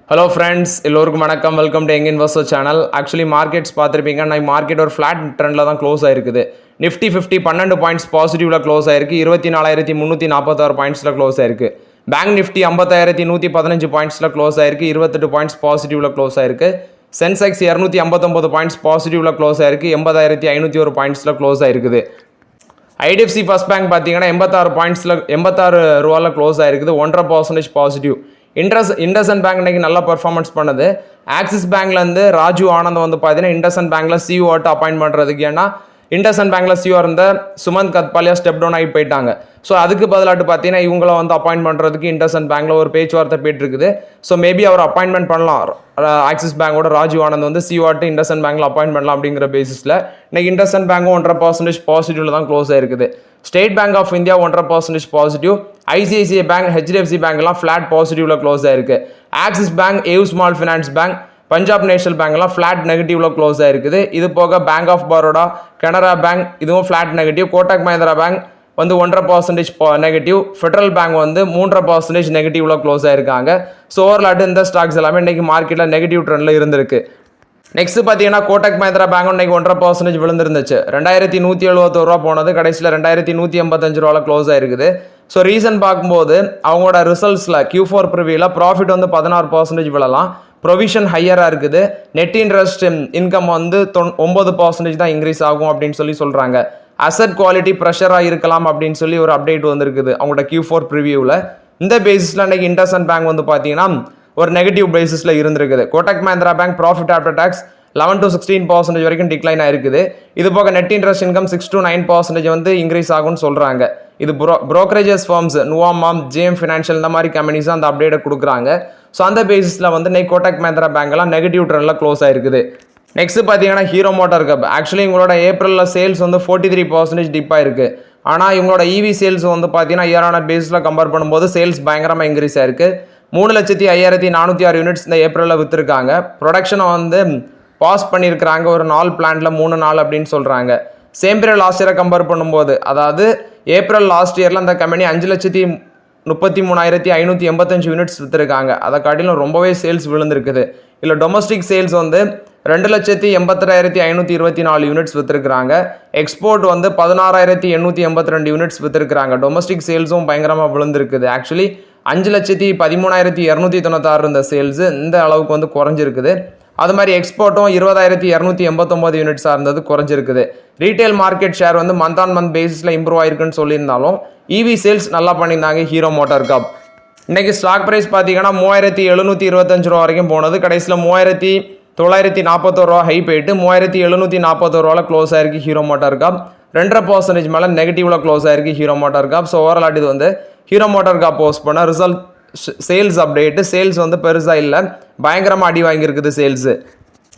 Hello friends, எல்லோருக்கும் வணக்கம். Welcome to young investor channel. Actually markets பார்த்துருப்பீங்க. நான் மார்க்கெட் ஒரு ஃப்ளாட் ட்ரெண்டில் தான் க்ளோஸ் ஆயிருக்குது. நிஃப்டி 50 12 பாயிண்ட்ஸ் பாசிட்டிவில் க்ளோஸ் ஆயிருக்கு. 24,346 பாயிண்ட்ஸில் க்ளோஸ் ஆயிருக்கு. பேங்க் நிஃப்டி 55,115 பாயிண்ட்ஸில் க்ளோஸ் ஆயிருக்கு. 28 பாயிண்ட்ஸ் பாசிட்டிவில் க்ளோஸ் ஆயிருக்கு. சென்செக்ஸ் 259 பாயிண்ட்ஸ் பாசிட்டிவில் க்ளோஸ் ஆயிருக்கு. 80,501 பாயிண்ட்ஸில் க்ளோஸ் ஆயிருக்குது. ஐடிஎஃப்சி ஃபர்ஸ்ட் பேங்க் பார்த்தீங்கன்னா 86 ரூபாவில் க்ளோஸ் ஆயிருக்குது. 1.5% பாசிட்டிவ். இண்டஸ்இண்ட் பேங்க் இன்னைக்கு நல்லா பெர்ஃபார்மன்ஸ் பண்ணுது. ஆக்சிஸ் பேங்க்லேருந்து ராஜு ஆனந்த் வந்து பார்த்தீங்கன்னா இண்டஸ்இண்ட் பேங்க்ல சிஓ அப்பாயின்ட் பண்ணுறதுக்கு, ஏன்னா இண்டஸ்இண்ட் பேங்க்ல சிஓ இருந்த சுமந்த் கத்பாலியா ஸ்டெப் டவுன் ஆகி போயிட்டாங்க. ஸோ அதுக்கு பதிலாட்டு பார்த்தீங்கன்னா இவங்கள வந்து அப்பாயின்ட் பண்ணுறதுக்கு இண்டஸ்இண்ட் பேங்க்ல ஒரு பேச்சுவார்த்தை போயிட்டு இருக்குது. ஸோ மேபி அவர் அப்பாயின்மெண்ட் பண்ணலாம். ஆக்சிஸ் பேங்கோட ராஜு ஆனந்த் வந்து சிஓ இண்டஸ்இண்ட் பேங்க்ல அப்பாயின்ட் பண்ணலாம் அப்படிங்கிற பேசிஸில் இன்னைக்கு இண்டஸ்இண்ட் பேங்கும் 1.5% பாசிட்டிவ்ல தான் க்ளோஸ் ஆயிருக்குது. State bank of India 1.5% positive. ICICI bank, HDFC பேங்க்லாம் ஃபிளாட் பாசிட்டிவ்ல க்ளோஸ் ஆயிருக்கு. Axis bank, AU small finance bank, Punjab national பேங்க்லாம் ஃபிளாட் நெகட்டிவ்ல க்ளோஸ் ஆயிருக்குது. இது போக bank of Baroda, Canara bank இதுவும் flat negative. Kotak Mahindra bank வந்து 1.5% நெகட்டிவ். ஃபெடரல் பேங்க் வந்து 3.5% நெகட்டிவ்ல க்ளோஸ் ஆயிருக்காங்க. ஸோ ஓவர்லாட்டு இந்த ஸ்டாக்ஸ் எல்லாமே இன்னைக்கு மார்க்கெட்டில் நெகட்டிவ் ட்ரெண்ட்ல இருந்திருக்கு. நெக்ஸ்ட் பார்த்தீங்கன்னா கோட்டக் மஹிந்திரா பேங்க் இன்னைக்கு 1.5% விழுந்துருந்துச்சு. 2171 ரூபா போனது கடைசியில் 2185 ரூபாவில் க்ளோஸ் ஆயிருக்குது. ஸோ ரீசன் பார்க்கும்போது அவங்களோட ரிசல்ட்ஸில் Q4 ப்ரிவியூவில் ப்ராஃபிட் வந்து 16% விழலாம். ப்ரொவிஷன் ஹையராக இருக்குது. நெட் இன்ட்ரெஸ்ட் இன்கம் வந்து 9% தான் இன்க்ரீஸ் ஆகும் அப்படின்னு சொல்கிறாங்க. அசட் குவாலிட்டி ப்ரெஷராக இருக்கலாம் அப்படின்னு சொல்லி ஒரு அப்டேட் வந்திருக்குது அவங்களோட Q4 ப்ரிவியூவில். இந்த பேசிஸில் அன்றைக்கி இண்டஸ்இண்ட் பேங்க் வந்து பார்த்தீங்கன்னா ஒரு நெகட்டிவ் பேசிஸில் இருந்திருக்குது. Kotak Mahindra bank profit after tax 11 to 16% வரைக்கும் டிக்ளைன் ஆயிருக்குது. இது போக நெட் இன்ட்ரெஸ்ட் இன்கம் 6 to 9% வந்து இன்க்ரீஸ் ஆகும்னு சொல்கிறாங்க. இது ப்ரோக்கரேஜஸ் ஃபார்ம்ஸ் நுவாமாம், ஜேஎம் ஃபினான்ஷியல் இந்த மாதிரி கம்பெனிஸ் அந்த அப்டேட்டை கொடுக்குறாங்க. ஸோ அந்த பேசிஸில் வந்து இன்னைக்கு கோட்டக் மஹிந்திரா பேங்க்லாம் நெகட்டிவ் ட்ரெண்டில் க்ளோஸ் ஆயிருக்குது. நெக்ஸ்ட் பார்த்தீங்கன்னா ஹீரோ மோட்டார் கப். ஆக்சுவலி இவங்களோட ஏப்ரலில் சேல்ஸ் வந்து 43% டிப் ஆயிருக்கு. ஆனால் இவங்களோட இவி சேல்ஸ் வந்து பார்த்தீங்கன்னா இயரான பேஸில் கம்பேர் பண்ணும்போது சேல்ஸ் பயங்கரமாக இன்க்ரீஸ் ஆயிருக்கு. 3,05,406 யூனிட்ஸ் இந்த ஏப்ரலில் விற்றுருக்காங்க. ப்ரொடக்ஷனை வந்து பாஸ் பண்ணியிருக்கிறாங்க ஒரு 4 பிளான்ட்ல 3 நாள் அப்படின்னு சொல்கிறாங்க. சேம் பீரியட் லாஸ்ட் இயரை கம்பேர் பண்ணும்போது, அதாவது ஏப்ரல் லாஸ்ட் இயரில் அந்த கம்பெனி 5,33,585 யூனிட்ஸ் விற்றுருக்காங்க. அதை காட்டிலும் ரொம்பவே சேல்ஸ் விழுந்திருக்குது. இல்லை டொமஸ்டிக் சேல்ஸ் வந்து 2,82,524 யூனிட்ஸ் விற்றுருக்காங்க. எக்ஸ்போர்ட் வந்து 16,882 யூனிட்ஸ் விற்றுருக்காங்க. டொமஸ்டிக் சேல்ஸும் பயங்கரமாக விழுந்திருக்குது. ஆக்சுவலி 5,13,296 இருந்த சேல்ஸ் இந்த அளவுக்கு வந்து குறைஞ்சிருக்குது. அது மாதிரி எக்ஸ்போர்ட்டும் 20,289 யூனிட்ஸாக இருந்தது, குறைஞ்சிருக்குது. ரீட்டைல் மார்க்கெட் ஷேர் வந்து மந்த் ஆன் மந்த் பேசிஸில் இம்ப்ரூவ் ஆயிருக்குன்னு சொல்லியிருந்தாலும் இவி சேல்ஸ் நல்லா பண்ணியிருந்தாங்க ஹீரோ மோட்டார் கப். இன்னைக்கு ஸ்டாக் ப்ரைஸ் பார்த்தீங்கன்னா 3,725 ரூபா வரைக்கும் போனது. கடைசியில் 3,941 ரூபா ஹை போயிட்டு 3,741 ரூபாவில் க்ளோஸ் ஆயிருக்கு ஹீரோ மோட்டார் கப். 2.5% மேலே நெகட்டிவ்ல க்ளோஸ் ஆயிருக்கு hero motor cup. So overall இது வந்து ஹீரோ மோட்டார் கப் போஸ்ட் பண்ண ரிசல்ட் சேல்ஸ் அப்டேட்டு. சேல்ஸ் வந்து பெருசாக இல்லை, பயங்கரமாக அடி வாங்கியிருக்குது சேல்ஸு.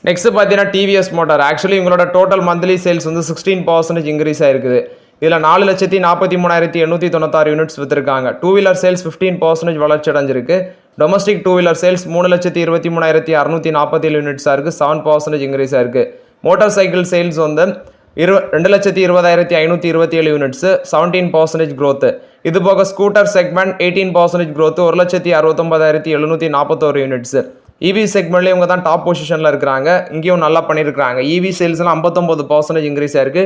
நெக்ஸ்ட் பார்த்தீங்கன்னா டிவிஎஸ் மோட்டார். ஆக்சுவலி இவங்களோட டோட்டல் மந்த்லி சேல்ஸ் வந்து 16% இன்க்ரீஸ் ஆயிருக்குது. இதில் 4,43,896 யூனிட்ஸ் விற்றுருக்காங்க. டூ வீலர் சேல்ஸ் 15% வளர்ச்சி அடைஞ்சிருக்கு. டொமஸ்டிக் டூ வீலர் சேல்ஸ் 3,23,647 யூனிட்ஸாக இருக்குது, 7% இன்க்ரீஸ் ஆயிருக்கு. மோட்டார் சைக்கிள் சேல்ஸ் வந்து 2,20,527 யூனிட்ஸு, 17% க்ரோத்து. இது போக ஸ்கூட்டர் செக்மெண்ட் 18% க்ரோத்து, 1,69,741 யூனிட்ஸு. இவி செக்மெண்ட்லேயும் இவங்க தான் டாப் பொசிஷனில் இருக்கிறாங்க. இங்கேயும் நல்லா பண்ணியிருக்கிறாங்க. இவி சேல்ஸ்லாம் 59% இன்க்ரீஸ் ஆயிருக்கு.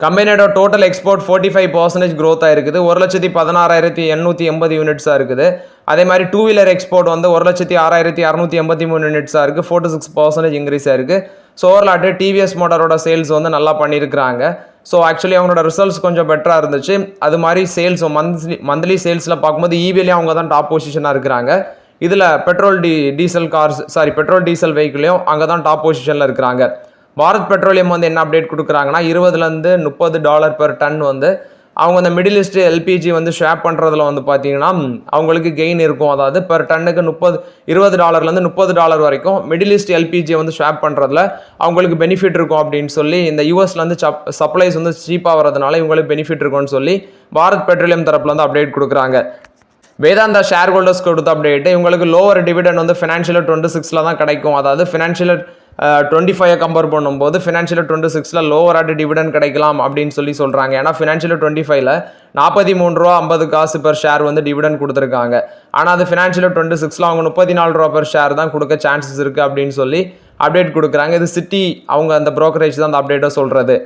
கம்பெனியோட டோட்டல் எக்ஸ்போர்ட் 45% க்ரோத் ஆயிருக்குது. 1,16,880 யூனிட்ஸாக இருக்குது. அதே மாதிரி டூ வீலர் எக்ஸ்போர்ட் வந்து 1,06,683 யூனிட்ஸாக இருக்குது, 46% இன்க்ரீஸ் ஆயிருக்கு. ஸோ ஓவர்லாட்டு டிவிஎஸ் மோட்டாரோட சேல்ஸ் வந்து நல்லா பண்ணியிருக்கிறாங்க. ஸோ ஆக்சுவலி அவங்களோட ரிசல்ட்ஸ் கொஞ்சம் பெட்டராக இருந்துச்சு. அது மாதிரி சேல்ஸ் மந்த்லி சேல்ஸில் பார்க்கும்போது இவிலையும் அவங்க தான் டாப் பொசிஷனாக இருக்கிறாங்க. இதில் பெட்ரோல் டீசல் வெஹிக்கிளையும் அங்கே தான் டாப் பொசிஷனில் இருக்கிறாங்க. பாரத் பெட்ரோலியம் வந்து என்ன அப்டேட் கொடுக்குறாங்கன்னா $20-$30 பெர் டன் வந்து அவங்க அந்த மிடில் ஈஸ்ட் எல்பிஜி வந்து ஷேப் பண்ணுறதுல வந்து பார்த்தீங்கன்னா அவங்களுக்கு கெயின் இருக்கும். அதாவது பெர் டன்னுக்கு $20-$30 வரைக்கும் மிடில் ஈஸ்ட் எல்பிஜி வந்து ஷேப் பண்ணுறதுல அவங்களுக்கு பெனிஃபிட் இருக்கும் அப்படின்னு சொல்லி, இந்த யூஎஸ்லேருந்து சப்ளைஸ் வந்து சீப்பாக வரதுனால இவங்களுக்கு பெனிஃபிட் இருக்கும்னு சொல்லி பாரத் பெட்ரோலியம் தரப்புல வந்து அப்டேட் கொடுக்குறாங்க. வேதாந்தா ஷேர் ஹோல்டர்ஸ் கொடுத்த அப்டேட், இவங்களுக்கு லோவர் டிவிடெண்ட் வந்து ஃபினான்ஷியல் 26 தான் கிடைக்கும். அதாவது ஃபினான்ஷியல் 25 கம்பேர் பண்ணும்போது ஃபினான்ஷியல் 26ல் லோவர் ஆட்டு டிவிடெண்ட் கிடைக்கலாம் அப்படின்னு சொல்கிறாங்க. ஏன்னா ஃபினான்ஷியல் 25ல் 43 ரூபா 50 காசு பெர் ஷேர் வந்து டிவிடெண்ட் கொடுத்துருக்காங்க. ஆனால் அது ஃபினான்ஷியல் 26ல் அவங்க 34 ரூபா பெர் ஷேர் தான் கொடுக்க சான்சஸ் இருக்குது அப்படின்னு சொல்லி அப்டேட் கொடுக்குறாங்க. இது சிட்டி அவங்க அந்த ப்ரோக்கரேஜ் தான் அந்த அப்டேட்டை சொல்கிறது.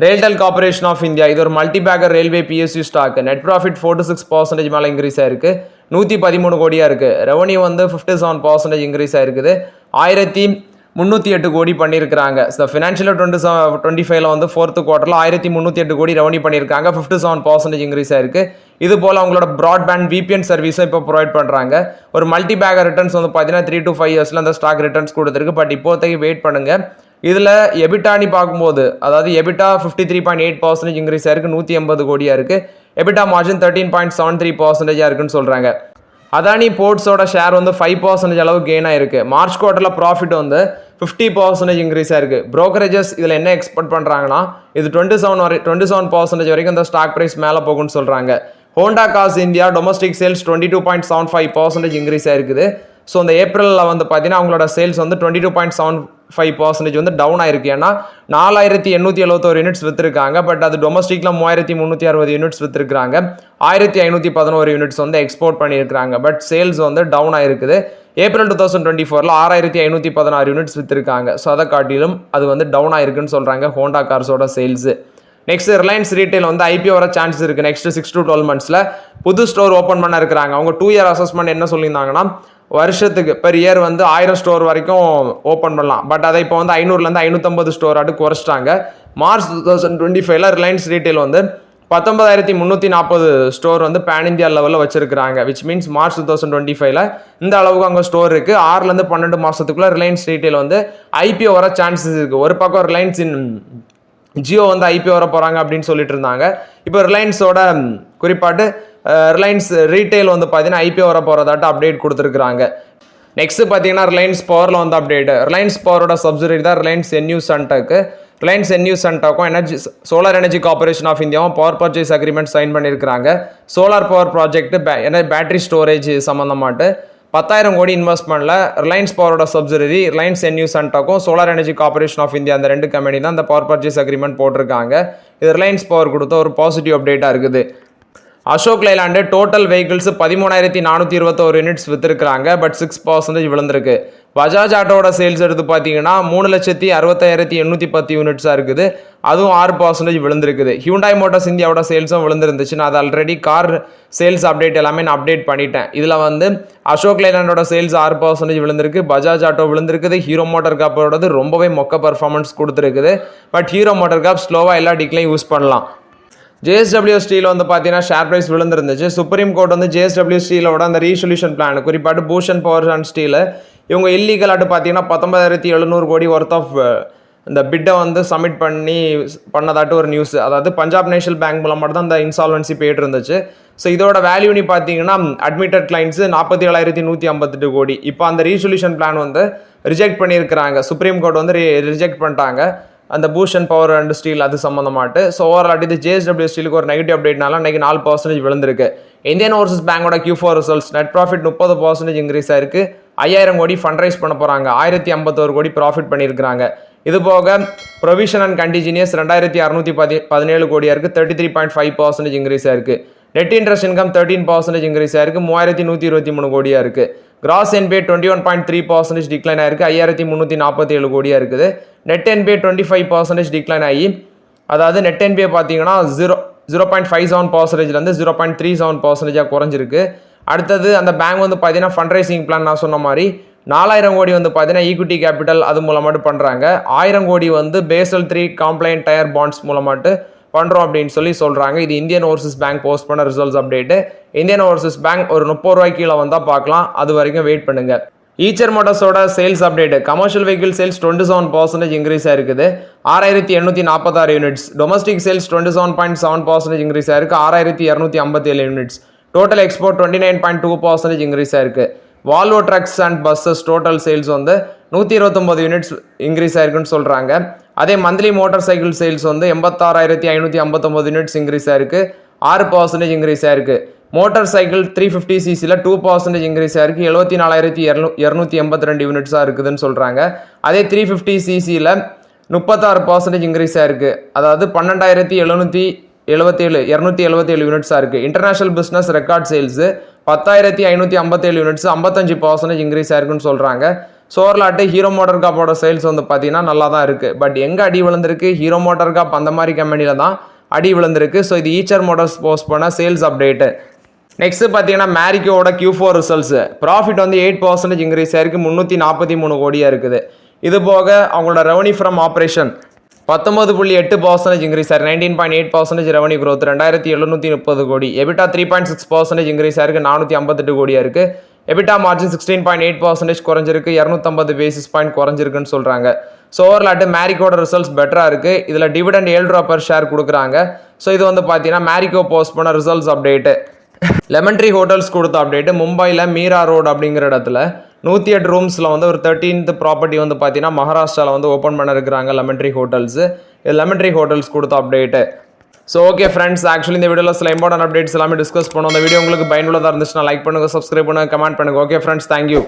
ரெயில்டெல் கார்பரேஷன் ஆஃப் இந்தியா இது ஒரு multibagger railway PSU stock. Net profit 4-6% மேலே இன்க்ரீஸ் ஆயிருக்கு. 113 கோடியாக இருக்குது. ரெவன்யூ வந்து 57% இன்க்ரீஸ் ஆயிருக்குது. 1308 கோடி பண்ணியிருக்கிறாங்க. ஸோ ஃபினான்ஷியல் 25ல் வந்து ஃபோர்த்து குவார்ட்டரில் 1308 கோடி ரெவன்யூ பண்ணியிருக்காங்க. 57% இன்க்ரீஸ் ஆயிருக்கு. இது போல் அவங்களோட ப்ராட்பேண்ட் விபிஎன் சர்வீஸும் இப்போ ப்ரொவைட் பண்ணுறாங்க. ஒரு மல்டிபேக்கர் ரிட்டர்ன்ஸ் வந்து பார்த்தீங்கன்னா 3 to 5 இயர்ஸில் அந்த ஸ்டாக் ரிட்டர்ன்ஸ் கொடுத்துருக்கு. பட் இப்போதைக்கு வெயிட் பண்ணுங்கள். இதில் எபிட்டானி பார்க்கும்போது அதாவது எபிட்டா 53.8% இன்க்ரீஸ் ஆயிருக்கு. 180 கோடியாக இருக்குது. எபிட்டா மார்ஜின் 13.73% இருக்குன்னு சொல்கிறாங்க. அதானி போர்ட்ஸோட ஷேர் வந்து 5% அளவு கெயின் ஆயிருக்கு. மார்ச் குவார்ட்டரில் ப்ராஃபிட் வந்து 50% இன்க்ரீஸ் ஆயிருக்கு. ப்ரோக்கரேஜஸ் இதில் என்ன எக்ஸ்பெக்ட் பண்ணுறாங்கன்னா இது 27% வரைக்கும் இந்த ஸ்டாக் ப்ரைஸ் மேலே போகும்னு சொல்கிறாங்க. Honda cars India domestic sales 22.75% increase ஆயிருக்குது. ஸோ இந்த ஏப்ரலில் வந்து பார்த்தீங்கன்னா அவங்களோட சேல்ஸ் வந்து 22.75% வந்து டவுன் ஆயிருக்கு. ஏன்னா 4871 யூனிட்ஸ் விற்றுருக்காங்க. பட் அது டொமஸ்டிக்கில் 3360 யூனிட்ஸ் விற்றுருக்காங்க. 1511 யூனிட்ஸ் வந்து எக்ஸ்போர்ட் பண்ணியிருக்காங்க. பட் சேல்ஸ் வந்து டவுன் ஆயிருக்குது. ஏப்ரல் 2024ல் 6516 யூனிட்ஸ் விற்றுருக்காங்க. ஸோ அதை காட்டிலும் அது வந்து டவுன் ஆயிருக்குன்னு சொல்கிறாங்க ஹோண்டா கார்ஸோட சேல்ஸு. நெக்ஸ்ட் ரிலையன்ஸ் ரீட்டைல் வந்து ஐபிஓ வர சான்சஸ் இருக்குது. நெக்ஸ்ட் 6 to 12 monthsல புது ஸ்டோர் ஓப்பன் பண்ண இருக்கிறாங்க. அவங்க 2 year அசஸ்மெண்ட் என்ன சொல்லியிருந்தாங்கன்னா வருஷத்துக்கு பெர் இயர் வந்து 1000 ஸ்டோர் வரைக்கும் ஓப்பன் பண்ணலாம். பட் அதை இப்போ வந்து 500லேருந்து 550 ஸ்டோர் ஆட்டு குறைச்சிட்டாங்க. மார்ச் 2025ல் ரிலையன்ஸ் ரீட்டைல் வந்து 19340 ஸ்டோர் வந்து பேன் இந்தியா லெவலில் வச்சிருக்காங்க. விச் மீன்ஸ் மார்ச் 2025ல் இந்த அளவுக்கு அங்கே ஸ்டோர் இருக்குது. 6லேருந்து 12 மாதத்துக்குள்ளே ரிலையன்ஸ் ரீட்டைல் வந்து ஐபிஓ வர சான்சஸ் இருக்குது. ஒரு பக்கம் ரிலையன்ஸ் ஜியோ வந்து ஐபிஓ வர போகிறாங்க அப்படின்னு சொல்லிட்டு இருந்தாங்க. இப்போ ரிலையன்ஸோட குறிப்பாட்டு ரிலையன்ஸ் ரீட்டைல் வந்து பார்த்தீங்கன்னா ஐபிஓ வர போகிறதாட்ட அப்டேட் கொடுத்துருக்குறாங்க. நெக்ஸ்ட் பார்த்தீங்கன்னா ரிலையன்ஸ் பவரில் வந்து அப்டேட். ரிலையன்ஸ் பவரோட சப்சிடரி தான் Reliance NU Suntech. Reliance NU சன்டெக்கும் சோலார் எனர்ஜி கார்பரேஷன் ஆஃப் இந்தியாவும் பவர் பர்ச்சேஸ் அக்ரிமெண்ட் சைன் பண்ணியிருக்கிறாங்க. Solar power project battery storage சம்மந்தமாட்டு 10,000 கோடி இன்வெஸ்ட்மெண்ட்டில் ரிலையன்ஸ் பவரோட சப்சிடரி ரிலையன்ஸ் என்யூ சன்டெக்கும் solar energy corporation of India அந்த 2 கம்பெனி தான் இந்த பவர் பர்ச்சேஸ் அக்ரிமெண்ட் போட்டிருக்காங்க. இது ரிலையன்ஸ் பவர் கொடுத்த ஒரு பாசிட்டிவ் அப்டேட்டாக இருக்குது. Ashok Leyland total vehicles 13421 units விற்றுருக்காங்க. பட் 6% விழுந்திருக்கு. பஜாஜ் ஆட்டோட சேல்ஸ் எடுத்து பார்த்தீங்கன்னா 3,65,810 யூனிட்ஸாக இருக்குது. அதுவும் 6% விழுந்திருக்குது. ஹியூண்டாய் மோட்டார்ஸ் இந்தியாவோட சேல்ஸும் விழுந்துருந்துச்சு. நான் அது ஆல்ரெடி கார் சேல்ஸ் அப்டேட் எல்லாமே நான் அப்டேட் பண்ணிட்டேன். இதில் வந்து அசோக் லைலாண்டோட சேல்ஸ் 6% விழுந்திருக்கு. பஜாஜ் ஆட்டோ விழுந்திருக்குது. ஹீரோ மோட்டார் காப்போடது ரொம்பவே மொக்க பர்ஃபார்மன்ஸ் கொடுத்துருக்குது. பட் ஹீரோ மோட்டார் காப் ஸ்லோவாக எல்லா டிக்லையும் யூஸ் பண்ணலாம். ஜேஎஸ்டபிள்யூ ஸ்டீல் வந்து பார்த்தீங்கன்னா ஷேர் ப்ரைஸ் விழுந்துருந்துச்சு. சுப்ரீம் கோர்ட் வந்து ஜேஎஸ்டபிள்யூ ஸ்டீலோட அந்த ரீசொல்யூஷன் பிளான் குறிப்பாட்டு பூஷன் பவர் அண்ட் ஸ்டீல் இவங்க இல்லீகலாட்டு பார்த்தீங்கன்னா 19,700 கோடி ஒர்த் ஆஃப் இந்த பிட்டை வந்து சப்மிட் பண்ணதாட்டு ஒரு நியூஸ். அதாவது பஞ்சாப் நேஷனல் பேங்க் மூலமாக தான் இந்த இன்சால்வன்சி போயிட்டு இருந்துச்சு. ஸோ இதோட வேல்யூனி பார்த்தீங்கன்னா அட்மிட்டட் கிளைண்ட்ஸ் 47,158 கோடி. இப்போ அந்த ரீசொல்யூஷன் பிளான் வந்து ரிஜெக்ட் பண்ணியிருக்கிறாங்க. சுப்ரீம் கோர்ட் வந்து ரிஜெக்ட் பண்ணிட்டாங்க அந்த பூஷன் பவர் அண்ட் ஸ்டீல் அது சம்மந்தமாட்டு. ஸோ ஓவரால் இது ஜேஎஸ்டபிள்யூ ஸ்டீலுக்கு ஒரு நெகட்டிவ் அப்டேட்னால இன்றைக்கி 4% விழுந்திருக்கு. இந்தியன் ஓவர்சீஸ் பேங்கோட Q4 results net profit 30% increase ஆயிருக்கு. 5000 கோடி ஃபண்ட் ரைஸ் பண்ண போகிறாங்க. 1051 கோடி ப்ராஃபிட் பண்ணியிருக்கிறாங்க. இது போக ப்ரொவிஷன் அண்ட் கண்டிஜினியஸ் 2617 கோடியாக இருக்குது. 33.5% இன்க்ரீஸ் ஆயிருக்கு. நெட் இன்ட்ரெஸ்ட் இன்கம் 13% இன்க்ரீஸ் ஆயிருக்கு. 3123 கோடியாக இருக்குது. கிராஸ் என்பிஏ 21.3% டிக்ளைன் ஆயிருக்கு. 5347 கோடியாக இருக்குது. நெட் என்பிஏ 25% டிக்ளைன் ஆகி அதாவது நெட் என்பிஏ பார்த்தீங்கன்னா 0.57%லேருந்து 0.37% குறைஞ்சிருக்கு. அடுத்தது அந்த பேங்க் வந்து பார்த்தீங்கன்னா ஃபண்ட் ரைசிங் பிளான் நான் சொன்ன மாதிரி 4000 கோடி வந்து பார்த்தீங்கன்னா ஈக்விட்டி கேபிட்டல் அது மூலமாட்டு பண்ணுறாங்க. 1000 கோடி வந்து பேசல் 3 காம்ப்ளைண்ட் டயர் பாண்ட்ஸ் மூலமாட்டு பண்ணுறோம் அப்படின்னு சொல்கிறாங்க. இது இந்தியன் ஓவர்சீஸ் பேங்க் போஸ்ட் பண்ண results update. Indian Overseas bank ஒரு 30 ரூபாய்க்கு கீழே வந்தால் பார்க்கலாம். அது வரைக்கும் வெயிட் பண்ணுங்கள். ஈச்சர் மோட்டார்ஸோட sales update. Commercial vehicle sales 27% increase ஆயிருக்குது. 6846 யூனிட்ஸ். டொமஸ்டிக் சேல்ஸ் 27.7% இன்க்ரீஸ் ஆயிருக்கு. 6257 யூனிட்ஸ். டோட்டல் எக்ஸ்போர்ட் 29.2% இன்க்ரீஸ் ஆயிருக்கு. Volvo trucks and buses total sales வந்து 129 யூனிட்ஸ் இன்க்ரீஸ் ஆயிருக்குன்னு சொல்கிறாங்க. அதே மந்த்லி மோட்டார் சைக்கிள் சேல்ஸ் வந்து 86,559 யூனிட்ஸ் இன்க்ரீஸ் ஆயிருக்கு. 6% இன்க்ரீஸ் ஆயிருக்கு. மோட்டார் சைக்கிள் 350 சிசியில் 2% இன்க்ரீஸ் ஆயிருக்கு, 74,282 யூனிட்ஸாக இருக்குதுன்னு சொல்கிறாங்க. அதே 350 சிசியில் 36% இன்க்ரீஸ் ஆயிருக்கு, அதாவது 12,777 யூனிட்ஸாக இருக்குது. International business record sales 10,557 units 55% increase ஆயிருக்குன்னு சொல்கிறாங்க. சோர்லாட்டு ஹீரோ மோட்டார் காப்போட சேல்ஸ் வந்து பார்த்தீங்கன்னா நல்லா தான் இருக்குது. பட் எங்கே அடி விழுந்திருக்கு? ஹீரோ மோட்டார் காப் அந்த மாதிரி கம்பெனியில் தான் அடி விழுந்திருக்கு. ஸோ இது ஈச்சர் மோட்டார்ஸ் போஸ்ட் பண்ண சேல்ஸ் அப்டேட்டு. நெக்ஸ்ட் பார்த்தீங்கன்னா மேரிக்கோட Q4 ரிசல்ட்ஸ். ப்ராஃபிட் வந்து 8% இன்க்ரீஸ் ஆயிருக்கு, 343 கோடியாக இருக்குது. இது போக அவங்களோட ரெவன்யூ ஃப்ரம் ஆப்ரேஷன் 19.8% இன்க்ரீஸ் ஆயிருக்கு, 19.8% ரெவன்யூ க்ரோத் 2,730 கோடி. எபிட்டா 3.6% இன்க்ரீஸ் ஆயிருக்கு, 458 கோடியாக இருக்குது. எபிட்டா மார்ஜின் 16.8% குறைஞ்சிருக்கு, 250 பேசிஸ் பாயிண்ட் குறைஞ்சிருக்குன்னு சொல்கிறாங்க. ஸோ ஓவர்லாட்டு மேரிக்கோட ரிசல்ட்ஸ் பெட்டராக இருக்குது. இதில் டிவிடெண்ட் 7 ரூபா per ஷேர் கொடுக்குறாங்க. ஸோ இது வந்து பார்த்தீங்கன்னா மேரிக்கோ போஸ்ட் பண்ண results update. Lemon tree hotels கொடுத்த அப்டேட்டு. மும்பையில் மீரா ரோடு அப்படிங்கிற இடத்துல 108 ரூம்ஸில் வந்து ஒரு 13th ப்ராப்பர்ட்டி வந்து பார்த்தீங்கன்னா மகாராஷ்டிராவில் வந்து ஓப்பன் பண்ண இருக்கிறாங்க லெமன் ட்ரீ ஹோட்டல்ஸு. இது லெமன் ட்ரீ ஹோட்டல்ஸ் கொடுத்த update. So okay friends, actually இந்த வீடியோவில் சில இம்பார்ட்டன்ட் அப்டேட்ஸ் எல்லாமே டிஸ்கஸ் பண்ணோம். அந்த வீடியோ உங்களுக்கு பயனுள்ளதாக இருந்துச்சுன்னா லைக் பண்ணுங்கள், சப்ஸ்கிரைப் பண்ணுங்கள், கமெண்ட் பண்ணுங்கள். Okay friends, thank you.